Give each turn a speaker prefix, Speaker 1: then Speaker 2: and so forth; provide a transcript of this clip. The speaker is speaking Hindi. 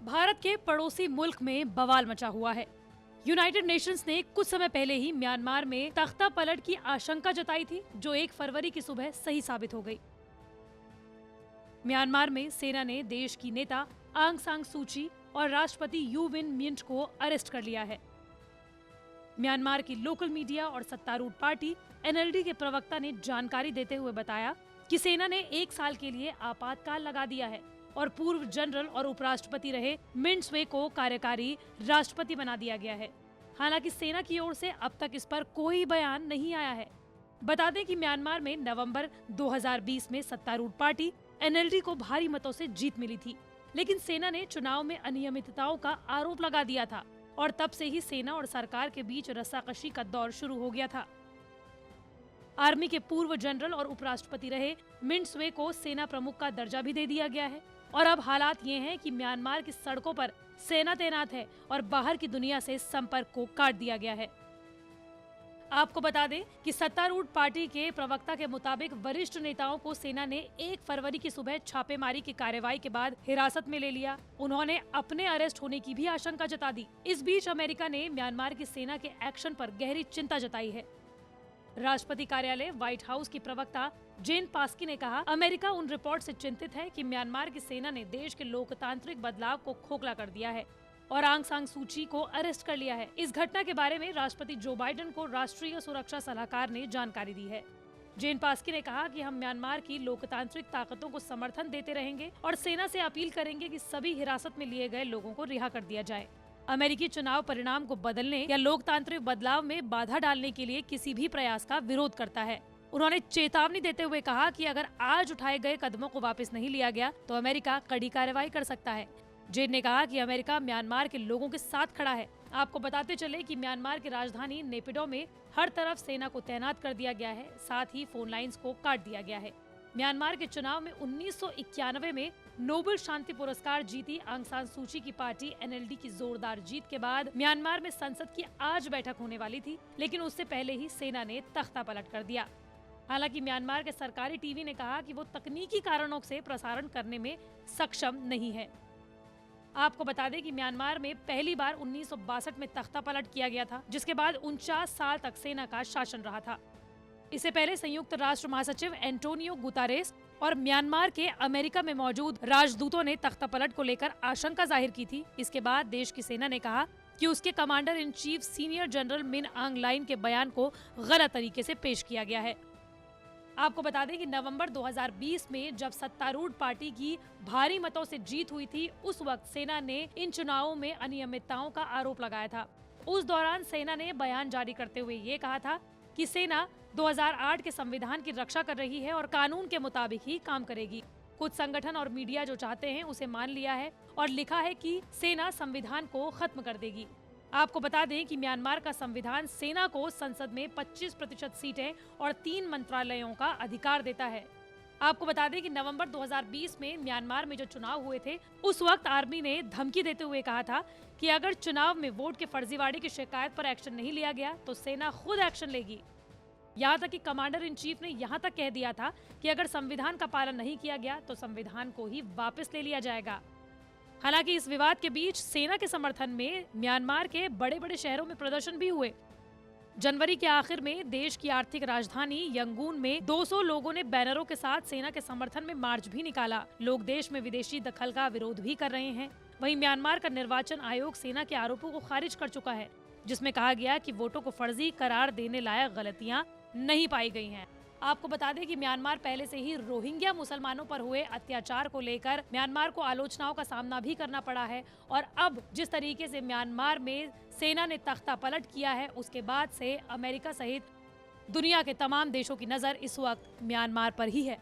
Speaker 1: भारत के पड़ोसी मुल्क में बवाल मचा हुआ है। यूनाइटेड नेशंस ने कुछ समय पहले ही म्यांमार में तख्ता पलट की आशंका जताई थी, जो 1 फरवरी की सुबह सही साबित हो गई। म्यांमार में सेना ने देश की नेता आंग सान सू की और राष्ट्रपति यू विन मिंट को अरेस्ट कर लिया है। म्यांमार की लोकल मीडिया और सत्तारूढ़ पार्टी एनएलडी के प्रवक्ता ने जानकारी देते हुए बताया कि सेना ने 1 साल के लिए आपातकाल लगा दिया है और पूर्व जनरल और उपराष्ट्रपति रहे मिंट स्वे को कार्यकारी राष्ट्रपति बना दिया गया है। हालांकि सेना की ओर से अब तक इस पर कोई बयान नहीं आया है। बता दें कि म्यांमार में नवंबर 2020 में सत्तारूढ़ पार्टी एनएलडी को भारी मतों से जीत मिली थी, लेकिन सेना ने चुनाव में अनियमितताओं का आरोप लगा दिया था और तब से ही सेना और सरकार के बीच रस्साकशी का दौर शुरू हो गया था। आर्मी के पूर्व जनरल और उपराष्ट्रपति रहे मिंट स्वे को सेना प्रमुख का दर्जा भी दे दिया गया है और अब हालात ये हैं कि म्यांमार की सड़कों पर सेना तैनात है और बाहर की दुनिया से संपर्क को काट दिया गया है। आपको बता दें कि सत्तारूढ़ पार्टी के प्रवक्ता के मुताबिक वरिष्ठ नेताओं को सेना ने 1 फरवरी की सुबह छापेमारी की कार्रवाई के बाद हिरासत में ले लिया। उन्होंने अपने अरेस्ट होने की भी आशंका जता दी। इस बीच अमेरिका ने म्यांमार की सेना के एक्शन पर गहरी चिंता जताई है। राष्ट्रपति कार्यालय व्हाइट हाउस की प्रवक्ता जेन पास्की ने कहा, अमेरिका उन रिपोर्ट से चिंतित है कि म्यांमार की सेना ने देश के लोकतांत्रिक बदलाव को खोखला कर दिया है और आंग सान सू की को अरेस्ट कर लिया है। इस घटना के बारे में राष्ट्रपति जो बाइडेन को राष्ट्रीय सुरक्षा सलाहकार ने जानकारी दी है। जेन पास्की ने कहा कि हम म्यांमार की लोकतांत्रिक ताकतों को समर्थन देते रहेंगे और सेना से अपील करेंगे कि सभी हिरासत में लिए गए लोगों को रिहा कर दिया जाए। अमेरिकी चुनाव परिणाम को बदलने या लोकतांत्रिक बदलाव में बाधा डालने के लिए किसी भी प्रयास का विरोध करता है। उन्होंने चेतावनी देते हुए कहा कि अगर आज उठाए गए कदमों को वापस नहीं लिया गया तो अमेरिका कड़ी कार्रवाई कर सकता है। जेन ने कहा कि अमेरिका म्यांमार के लोगों के साथ खड़ा है। आपको बताते चले कि म्यांमार की राजधानी नेपिडो में हर तरफ सेना को तैनात कर दिया गया है, साथ ही फोन लाइंस को काट दिया गया है। म्यांमार के चुनाव में 1991 में नोबेल शांति पुरस्कार जीती आंग सान सू की पार्टी एनएलडी की जोरदार जीत के बाद म्यांमार में संसद की आज बैठक होने वाली थी, लेकिन उससे पहले ही सेना ने तख्ता पलट कर दिया। हालांकि म्यांमार के सरकारी टीवी ने कहा कि वो तकनीकी कारणों से प्रसारण करने में सक्षम नहीं है। आपको बता दें कि म्यांमार में पहली बार 1962 में तख्ता पलट किया गया था, जिसके बाद 49 साल तक सेना का शासन रहा था। इससे पहले संयुक्त राष्ट्र महासचिव एंटोनियो गुतारेस और म्यांमार के अमेरिका में मौजूद राजदूतों ने तख्ता पलट को लेकर आशंका जाहिर की थी। इसके बाद देश की सेना ने कहा कि उसके commander in chief senior general Min आंग लाइन के बयान को गलत तरीके से पेश किया गया है। आपको बता दें कि नवंबर 2020 में जब सत्तारूढ़ पार्टी की भारी मतों से जीत हुई थी, उस वक्त सेना ने इन चुनावों में अनियमितताओं का आरोप लगाया था। उस दौरान सेना ने बयान जारी करते हुए ये कहा था कि सेना 2008 के संविधान की रक्षा कर रही है और कानून के मुताबिक ही काम करेगी। कुछ संगठन और मीडिया जो चाहते हैं उसे मान लिया है और लिखा है कि सेना संविधान को खत्म कर देगी। आपको बता दें कि म्यांमार का संविधान सेना को संसद में 25% सीटें और 3 मंत्रालयों का अधिकार देता है। आपको बता दें कि नवंबर 2020 में म्यांमार में जो चुनाव हुए थे, उस वक्त आर्मी ने धमकी देते हुए कहा था कि अगर चुनाव में वोट के फर्जीवाड़े की शिकायत पर एक्शन नहीं लिया गया तो सेना खुद एक्शन लेगी। यहाँ तक कि कमांडर इन चीफ ने यहाँ तक कह दिया था कि अगर संविधान का पालन नहीं किया गया तो संविधान को ही वापस ले लिया जाएगा। हालांकि इस विवाद के बीच सेना के समर्थन में म्यांमार के बड़े बड़े शहरों में प्रदर्शन भी हुए। जनवरी के आखिर में देश की आर्थिक राजधानी यंगून में 200 लोगों ने बैनरों के साथ सेना के समर्थन में मार्च भी निकाला। लोग देश में विदेशी दखल का विरोध भी कर रहे हैं। वहीं म्यांमार का निर्वाचन आयोग सेना के आरोपों को खारिज कर चुका है, जिसमें कहा गया कि वोटों को फर्जी करार देने लायक गलतियां नहीं पाई गई हैं। आपको बता दें कि म्यांमार पहले से ही रोहिंग्या मुसलमानों पर हुए अत्याचार को लेकर म्यांमार को आलोचनाओं का सामना भी करना पड़ा है और अब जिस तरीके से म्यांमार में सेना ने तख्ता पलट किया है, उसके बाद से अमेरिका सहित दुनिया के तमाम देशों की नजर इस वक्त म्यांमार पर ही है।